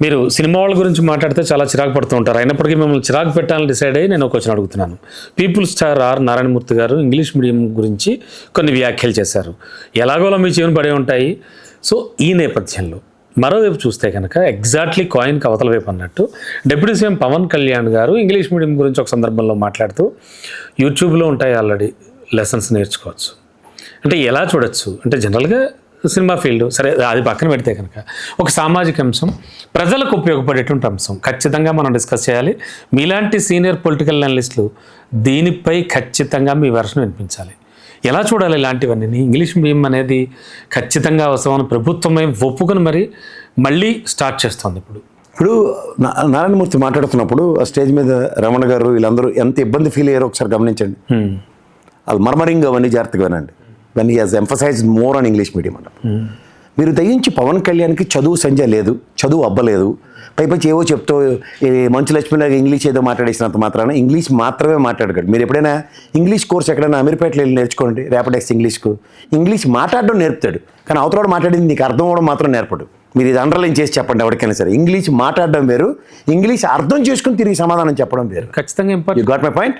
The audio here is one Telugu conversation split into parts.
మీరు సినిమా వాళ్ళ గురించి మాట్లాడితే చాలా చిరాకు పడుతూ ఉంటారు. అయినప్పటికీ మిమ్మల్ని చిరాకు పెట్టాలని డిసైడ్ అయ్యి నేను ఒక క్వశ్చన్ అడుగుతున్నాను. పీపుల్ స్టార్ ఆర్ నారాయణమూర్తి గారు ఇంగ్లీష్ మీడియం గురించి కొన్ని వ్యాఖ్యలు చేశారు. ఎలాగోలా మీ చెవిని పడే ఉంటాయి. సో ఈ నేపథ్యంలో మరోవైపు చూస్తే కనుక ఎగ్జాక్ట్లీ కాయిన్కి అవతల వైపు అన్నట్టు డిప్యూటీ సీఎం పవన్ కళ్యాణ్ గారు ఇంగ్లీష్ మీడియం గురించి ఒక సందర్భంలో మాట్లాడుతూ యూట్యూబ్లో ఉంటాయి ఆల్రెడీ లెసన్స్ నేర్చుకోవచ్చు అంటే ఎలా చూడొచ్చు అంటే జనరల్గా సినిమా ఫీల్డ్ సరే అది పక్కన పెడితే కనుక ఒక సామాజిక అంశం ప్రజలకు ఉపయోగపడేటువంటి అంశం ఖచ్చితంగా మనం డిస్కస్ చేయాలి. మీలాంటి సీనియర్ పొలిటికల్ అనలిస్టులు దీనిపై ఖచ్చితంగా మీ వెర్షన్ వినిపించాలి. ఎలా చూడాలి ఇలాంటివన్నీ? ఇంగ్లీష్ మీడియం అనేది ఖచ్చితంగా అవసరం ప్రభుత్వమే ఒప్పుకొని మరి మళ్ళీ స్టార్ట్ చేస్తుంది. ఇప్పుడు నారాయణమూర్తి మాట్లాడుతున్నప్పుడు ఆ స్టేజ్ మీద రమణ గారు వీళ్ళందరూ ఎంత ఇబ్బంది ఫీల్ అయ్యారో ఒకసారి గమనించండి. వాళ్ళు మర్మరింగ్ అవన్నీ జాగ్రత్తగా వినండి. When he has emphasised more on English medium అన్న మీరు దయించి పవన్ కళ్యాణ్కి చదువు సంజయ్ లేదు, చదువు అబ్బలేదు, పైపచ్చి ఏవో చెప్తూ మంచు లక్ష్మీలాగా ఇంగ్లీష్ ఏదో మాట్లాడేసినంత మాత్రాన ఇంగ్లీష్ మాత్రమే మాట్లాడగలడు. మీరు ఎప్పుడైనా ఇంగ్లీష్ కోర్స్ ఎక్కడైనా అమీర్పేటలో వెళ్ళి నేర్చుకోండి. ర్యాపిడెక్స్ ఇంగ్లీష్ మాట్లాడడం నేర్పుతాడు, కానీ అవతల మాట్లాడింది నీకు అర్థం అవ్వడం మాత్రం నేర్పడు. మీరు ఇది అండర్లైన్ చేసి చెప్పండి ఎవరికైనా సరే. ఇంగ్లీష్ మాట్లాడడం వేరు, ఇంగ్లీష్ అర్థం చేసుకుని తిరిగి సమాధానం చెప్పడం వేరు. ఖచ్చితంగా యూ గాట్ మై పాయింట్.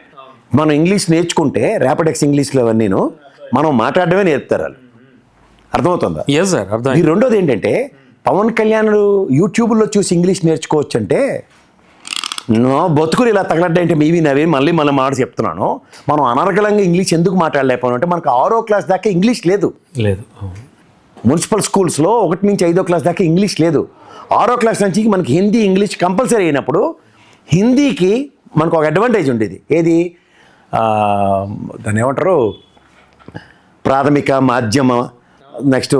మనం ఇంగ్లీష్ నేర్చుకుంటే ర్యాపిడెక్స్ ఇంగ్లీష్లో అవన్నీను మనం మాట్లాడడమే నేర్పుతారు వాళ్ళు. అర్థమవుతుందా? ఈ రెండోది ఏంటంటే పవన్ కళ్యాణ్ యూట్యూబ్లో చూసి ఇంగ్లీష్ నేర్చుకోవచ్చు అంటే నో బతుకులు ఇలా తగలడ్డంటే మీవి నవే మళ్ళీ మాట చెప్తున్నాను. మనం అనర్గళంగా ఇంగ్లీష్ ఎందుకు మాట్లాడలేకపోయినా అంటే మనకు 6వ క్లాస్ దాకా ఇంగ్లీష్ లేదు. మున్సిపల్ స్కూల్స్లో 1 నుంచి 5వ క్లాస్ దాకా ఇంగ్లీష్ లేదు. 6వ క్లాస్ నుంచి మనకి హిందీ ఇంగ్లీష్ కంపల్సరీ అయినప్పుడు హిందీకి మనకు ఒక అడ్వాంటేజ్ ఉండేది. ఏది దాన్ని ఏమంటారు, ప్రాథమిక మాధ్యమ నెక్స్ట్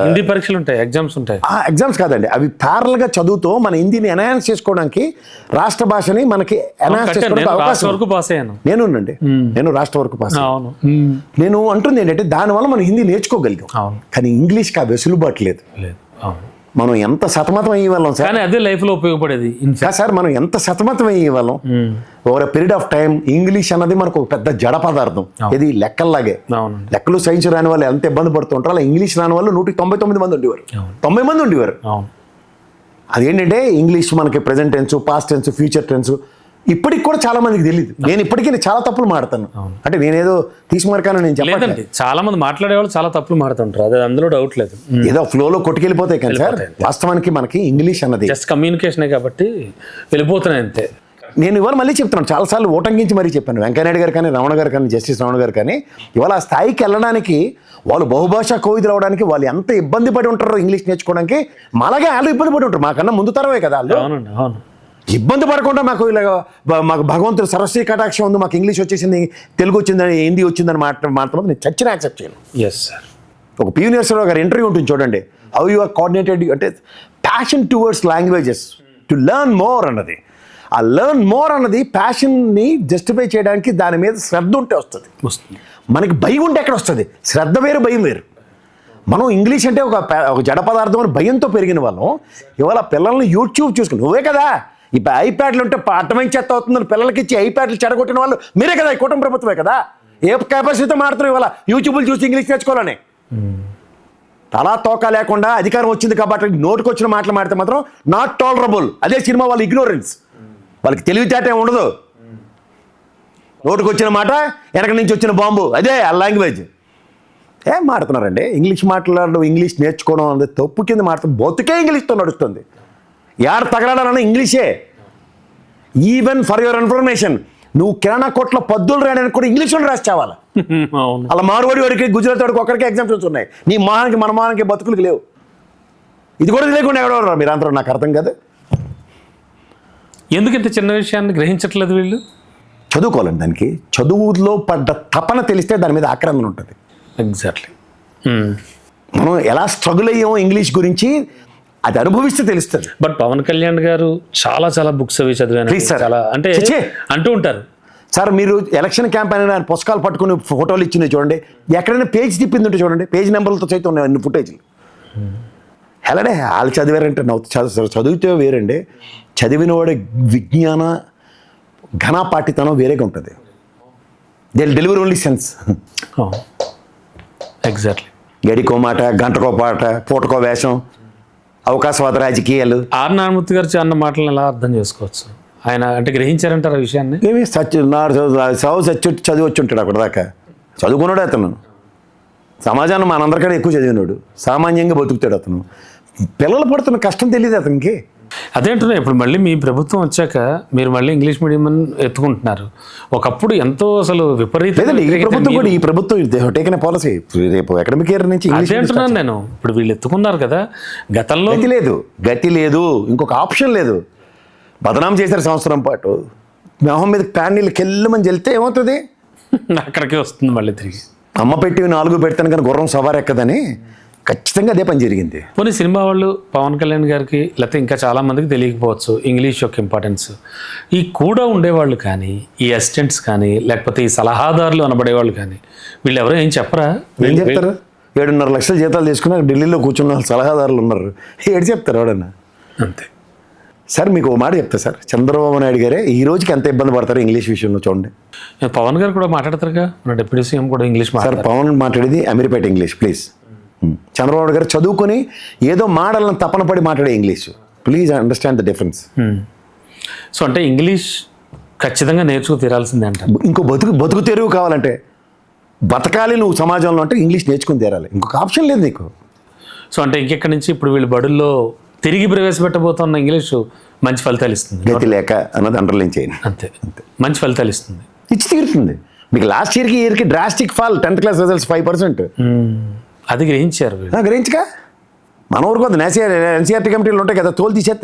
హిందీ పరీక్షలు ఉంటాయి, ఎగ్జామ్స్ ఉంటాయి. ఎగ్జామ్స్ కాదండి, అవి ప్యారల్గా చదువుతూ మన హిందీని ఎన్హాన్స్ చేసుకోవడానికి రాష్ట్ర భాషని మనకి ఎన్హాన్స్ చేసుకోవడానికి అవకాశం. నేను రాష్ట్ర వరకు పాస్. నేను అంటుంది ఏంటంటే దానివల్ల మనం హిందీ నేర్చుకోగలిగాం, కానీ ఇంగ్లీష్కి ఆ వెసులుబాటు లేదు. మనం ఎంత సతమతం అయ్యే వాళ్ళం సార్, అదే లైఫ్లో ఉపయోగపడేది సార్. మనం ఎంత సతమతం అయ్యే వాళ్ళం over period of time. English అన్నది మనకు ఒక పెద్ద జడ పదార్థం. ఇది లెక్కల్లాగే. లెక్కలు సైన్స్ రాని వాళ్ళు ఎంత ఇబ్బంది పడుతుంటారో అలా ఇంగ్లీష్ రాని వాళ్ళు 199 మంది ఉండేవారు, 90 మంది ఉండేవారు. అదేంటంటే ఇంగ్లీష్ మనకి present tense, past tense, future tense ఇప్పటికి కూడా చాలా మందికి తెలియదు. నేను ఇప్పటికీ చాలా తప్పులు మాడతాను, అంటే నేనేదో తీసుమార్కాను నేను చెప్పలేదండి. చాలా మంది మాట్లాడేవాళ్ళు చాలా తప్పులు మాడుతుంటారు, అదే అందులో డౌట్ లేదు. ఏదో ఫ్లోలో కొట్టుకెళ్ళిపోతాయి కానీ సార్ వాస్తవానికి మనకి ఇంగ్లీష్ అన్నది జస్ట్ కమ్యూనికేషనే కాబట్టి వెళ్ళిపోతున్నాయి అంతే. నేను ఇవాళ మళ్ళీ చెప్తున్నాను, చాలాసార్లు ఓటంకించి మరీ చెప్పాను. వెంకయ్యనాయుడు గారు కానీ, రమణ గారు కానీ, జస్టిస్ రమణ గారు కానీ ఇవాళ ఆ స్థాయికి వెళ్ళడానికి వాళ్ళు బహుభాషా కోవిదులు అవడానికి వాళ్ళు ఎంత ఇబ్బంది పడి ఉంటారో ఇంగ్లీష్ నేర్చుకోవడానికి మాలాగే వాళ్ళు ఇబ్బంది పడి ఉంటారు. మాకన్నా ముందు తరవే కదా వాళ్ళు. ఇబ్బంది పడకుండా మాకు ఇలా మాకు భగవంతుడు సరస్వతి కటాక్షం ఉంది, మాకు ఇంగ్లీష్ వచ్చేసింది, తెలుగు వచ్చిందని, హిందీ వచ్చిందని మాట్లాడడం నేను చచ్చిన యాక్సెప్ట్ చేయను. ఒక పివి నరసింహరావు గారి ఇంటర్వ్యూ ఉంటుంది చూడండి, హౌ యు ఆర్ కోఆర్డినేటెడ్ అంటే passion towards languages to learn more అన్నది. ఆ లెర్న్ మోర్ అన్నది ప్యాషన్ని జస్టిఫై చేయడానికి దాని మీద శ్రద్ధ ఉంటే వస్తుంది. మనకి భయం ఉంటే ఎక్కడ వస్తుంది? శ్రద్ధ వేరు, భయం వేరు. మనం ఇంగ్లీష్ అంటే ఒక జడ పదార్థం అని భయంతో పెరిగిన వాళ్ళం ఇవాళ పిల్లల్ని యూట్యూబ్ చూసుకుని నువ్వే కదా ఇప్పుడు ఐప్యాడ్లు ఉంటే అర్థమైంచేత్త అవుతుందని పిల్లలకి ఇచ్చి ఐప్యాడ్లు చెడగొట్టిన వాళ్ళు మీరే కదా, ఈ కుటుంబ ప్రభుత్వమే కదా. ఏ కెపాసిటీతో మాడుతున్నాం ఇవాళ యూట్యూబ్లు చూసి ఇంగ్లీష్ నేర్చుకోవాలని. అలా తోక లేకుండా అధికారం వచ్చింది కాబట్టి నోటుకు వచ్చిన మాటలు మాడితే మాత్రం నాట్ టాలరబుల్. అదే సినిమా వాళ్ళ ఇగ్నోరెన్స్, వాళ్ళకి తెలివితేట ఉండదు. నోటుకు వచ్చిన మాట వెనక నుంచి వచ్చిన బాంబు, అదే ఆ లాంగ్వేజ్. ఏం మాడుతున్నారండి? ఇంగ్లీష్ మాట్లాడడం, ఇంగ్లీష్ నేర్చుకోవడం అనేది తప్పు కింద మాట్లాడుతుంది. బతుకే ఇంగ్లీష్తో నడుస్తుంది. యాడ తగలడాలన్నా ఇంగ్లీషే. ఈవెన్ ఫర్ యువర్ ఇన్ఫర్మేషన్, నువ్వు కిరాణా కోట్ల పద్దులు రాయడానికి కూడా ఇంగ్లీష్లో రాసి చావాలి. అలా మారువాడి వాడికి, గుజరాత్ వాడికి ఒక్కరికి ఎగ్జామ్స్ ఉన్నాయి. నీ మొహానికి మన మొహానికి బతుకులకి లేవు. ఇది కూడా తెలియకుండా ఎవడెవరు మీరు అందరూ, నాకు అర్థం కాదు. ఎందుకు ఇంత చిన్న విషయాన్ని గ్రహించట్లేదు వీళ్ళు? చదువుకోవాలండి, దానికి చదువులో పడ్డ తపన తెలిస్తే దాని మీద ఆక్రమణ ఉంటుంది. ఎగ్జాక్ట్లీ. మనం ఎలా స్ట్రగుల్ అయ్యామో ఇంగ్లీష్ గురించి అది అనుభవిస్తే తెలుస్తుంది. బట్ పవన్ కళ్యాణ్ గారు చాలా చాలా బుక్స్ అవి చదివాను, చాలా అంటే అంటూ ఉంటారు. సార్ మీరు ఎలక్షన్ క్యాంపెయిన్ ఆయన పుస్తకాలు పట్టుకుని ఫోటోలు ఇచ్చినవి చూడండి, ఎక్కడైనా పేజ్ తిప్పింది ఉంటే చూడండి, పేజ్ నెంబర్లతో సైతం ఉన్నాయి అన్ని ఫుటేజ్లు. ఎలాడే వాళ్ళు చదివారంటే చదివితే వేరండి, చదివిన వాడి విజ్ఞాన ఘనపాటితనం వేరేగా ఉంటుంది. They delivery only sense. Exactly. గడికో మాట, గంటకో పాట, పూటకో వేషం, అవకాశవాద రాజకీయాలు. ఆర్ నారాయణమూర్తి గారు అన్న మాటలను ఎలా అర్థం చేసుకోవచ్చు? ఆయన అంటే గ్రహించారంటారు ఆ విషయాన్ని? ఏమి చదివి వచ్చి ఉంటాడు అక్కడ దాకా. చదువుకున్నాడు అతను, సమాజాన్ని మనందరికన్నా ఎక్కువ చదివినాడు, సామాన్యంగా బతుకుతాడు అతను. పిల్లలు పడుతున్న కష్టం తెలియదు అతనికి. అదేంటున్నా ఇప్పుడు మళ్ళీ మీ ప్రభుత్వం వచ్చాక మీరు మళ్ళీ ఇంగ్లీష్ మీడియం ఎత్తుకుంటున్నారు. ఒకప్పుడు ఎంతో అసలు లేదండి, ఈ ప్రభుత్వం టేకన్ పాలసీ రేపు అకాడమిక్ ఇయర్ నుంచి అదే అంటున్నాను నేను. ఇప్పుడు వీళ్ళు ఎత్తుకున్నారు కదా, గతంలో గతి లేదు, ఇంకొక ఆప్షన్ లేదు. బదనాం చేశారు సంవత్సరం పాటు. మొహం మీద ప్యాన్నీళ్ళు కెళ్ళమని వెళ్తే ఏమవుతుంది? అక్కడికే వస్తుంది మళ్ళీ తిరిగి. అమ్మ పెట్టి 4 పెడతాను కానీ గుర్రం సవారు ఎక్కదని ఖచ్చితంగా అదే పని జరిగింది. పోనీ సినిమా వాళ్ళు పవన్ కళ్యాణ్ గారికి లేకపోతే ఇంకా చాలా మందికి తెలియకపోవచ్చు ఇంగ్లీష్ యొక్క ఇంపార్టెన్స్. ఈ కూడా ఉండేవాళ్ళు కానీ, ఈ అసిస్టెంట్స్ కానీ, లేకపోతే ఈ సలహాదారులు అనబడేవాళ్ళు కానీ, వీళ్ళు ఎవరో ఏం చెప్పరా? ఏం చెప్తారు? 7.5 లక్షల జీతాలు తీసుకుని ఢిల్లీలో కూర్చున్న సలహాదారులు ఉన్నారు. ఏడు చెప్తారు ఎవడన్నా? అంతే సార్ మీకు ఓ మాట చెప్తా సార్, చంద్రబాబు నాయుడు గారే ఈ రోజుకి ఎంత ఇబ్బంది పడతారు ఇంగ్లీష్ విషయంలో చూడండి. పవన్ గారు కూడా మాట్లాడతారుగా, మన డిప్యూటీ సీఎం కూడా ఇంగ్లీష్ సార్ మాట్లాడతారు. పవన్ మాట్లాడేది అమీర్పేట ఇంగ్లీష్ ప్లీజ్. చంద్రబాబు గారు చదువుకొని ఏదో మాడాలని తపన పడి మాట్లాడే English. Please understand the difference. So అంటే ఇంగ్లీష్ ఖచ్చితంగా నేర్చుకు తీరాల్సిందే అంటారు. ఇంకో బతుకు తెరువు కావాలంటే, బతకాలి నువ్వు సమాజంలో అంటే ఇంగ్లీష్ నేర్చుకుని తీరాలి, ఇంకొక ఆప్షన్ లేదు నీకు. సో అంటే ఇంకెక్కడి నుంచి ఇప్పుడు వీళ్ళు బడుల్లో తిరిగి ప్రవేశపెట్టబోతున్న ఇంగ్లీషు మంచి ఫలితాలు ఇస్తుంది. గతి లేక అన్నది అండర్లైన్ చేయండి. అంతే మంచి ఫలితాలు ఇస్తుంది, ఇచ్చి తీరుతుంది. మీకు లాస్ట్ ఇయర్కి drastic fall 10th class results 5%. అది గ్రహించారు వీళ్ళు. గ్రహించగా మన ఊరికి ఎన్సీఆర్టీ కమిటీలు ఉంటాయి కదా, తోలు తీసేస్తే